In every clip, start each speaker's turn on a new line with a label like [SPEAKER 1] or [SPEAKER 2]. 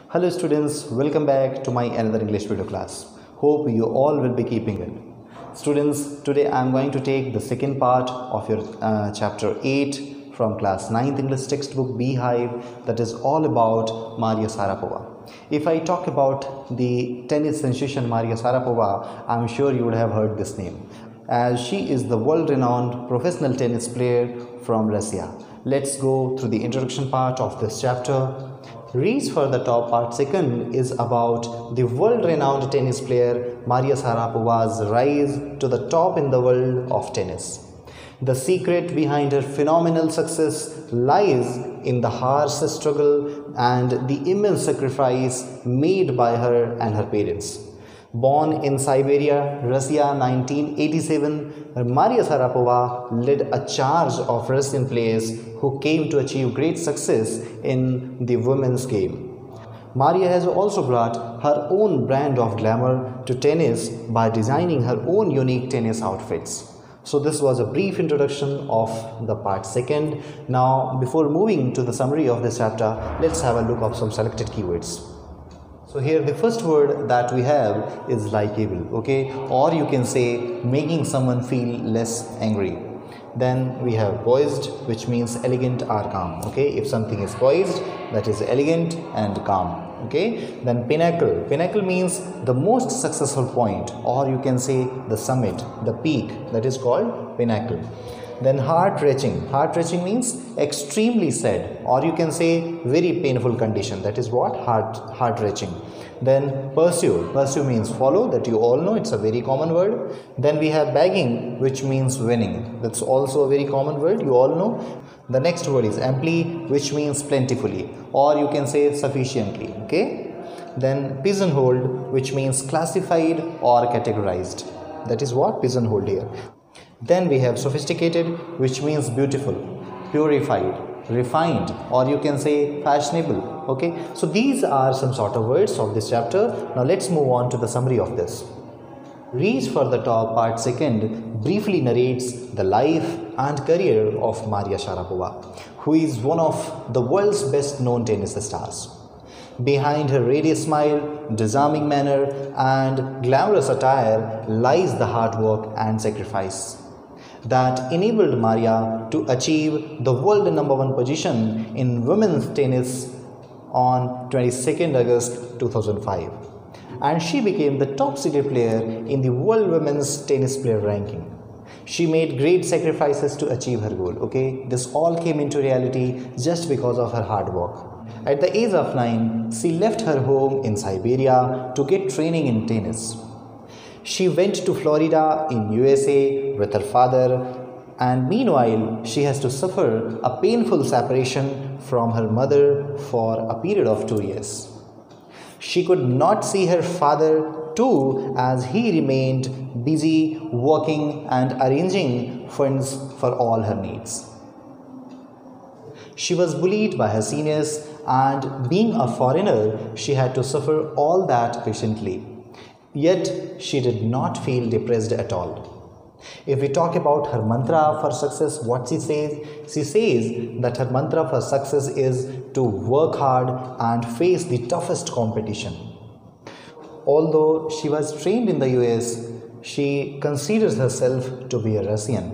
[SPEAKER 1] Hello students, welcome back to my another English video class. Hope you all will be keeping well. Students, today I am going to take the second part of your chapter 8 from class 9th English textbook Beehive, that is all about Maria Sharapova. If I talk about the tennis sensation Maria Sharapova, I am sure you would have heard this name, as she is the world-renowned professional tennis player from Russia. Let's go through the introduction part of this chapter. Reach for the Top part second is about the world-renowned tennis player Maria Sharapova's rise to the top in the world of tennis. The secret behind her phenomenal success lies in the harsh struggle and the immense sacrifice made by her and her parents. Born in Siberia, Russia 1987, Maria Sharapova led a charge of Russian players who came to achieve great success in the women's game. Maria has also brought her own brand of glamour to tennis by designing her own unique tennis outfits. So this was a brief introduction of the part second. Now, before moving to the summary of this chapter, let's have a look at some selected keywords. So here the first word that we have is likable, okay, or you can say making someone feel less angry. Then we have poised, which means elegant or calm, okay. If something is poised, that is elegant and calm, okay. Then pinnacle means the most successful point, or you can say the summit, the peak, that is called pinnacle. Then heart-wrenching means extremely sad, or you can say very painful condition, that is what heart-wrenching. Then pursue means follow, that you all know, it's a very common word. Then we have bagging, which means winning, that's also a very common word, you all know. The next word is amply, which means plentifully, or you can say sufficiently, okay. Then pigeonholed, which means classified or categorized, that is what pigeonholed here. Then we have sophisticated, which means beautiful, purified, refined, or you can say fashionable, okay. So these are some sort of words of this chapter. Now let's move on to the summary of this. Reach for the Top part second briefly narrates the life and career of Maria Sharapova, who is one of the world's best known tennis stars. Behind her radiant smile, disarming manner, and glamorous attire lies the hard work and sacrifice that enabled Maria to achieve the world #1 position in women's tennis on 22nd August 2005. And she became the top seeded player in the world women's tennis player ranking. She made great sacrifices to achieve her goal, okay. This all came into reality just because of her hard work. At the age of 9, she left her home in Siberia to get training in tennis. She went to Florida in USA with her father, and meanwhile she has to suffer a painful separation from her mother for a period of 2 years. She could not see her father too, as he remained busy working and arranging funds for all her needs. She was bullied by her seniors, and being a foreigner, she had to suffer all that patiently. Yet she did not feel depressed at all. If we talk about her mantra for success, what she says that her mantra for success is to work hard and face the toughest competition. Although she was trained in the US, she considers herself to be a Russian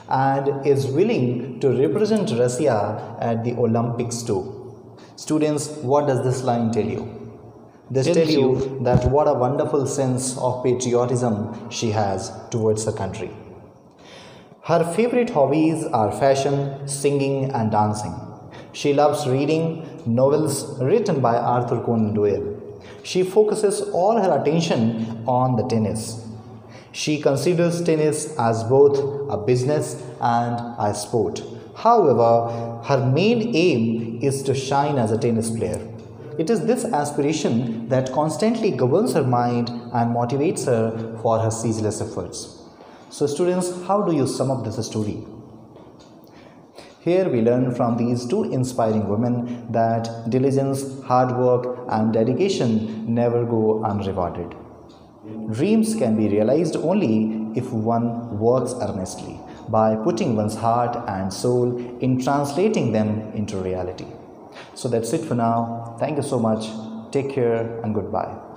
[SPEAKER 1] and is willing to represent Russia at the Olympics too. Students, what does this line tell you? This tells you that what a wonderful sense of patriotism she has towards her country. Her favorite hobbies are fashion, singing and dancing. She loves reading novels written by Arthur Conan Doyle. She focuses all her attention on the tennis. She considers tennis as both a business and a sport. However, her main aim is to shine as a tennis player. It is this aspiration that constantly governs her mind and motivates her for her ceaseless efforts. So students, how do you sum up this story? Here we learn from these two inspiring women that diligence, hard work and dedication never go unrewarded. Dreams can be realized only if one works earnestly, by putting one's heart and soul in translating them into reality. So that's it for now. Thank you so much. Take care and goodbye.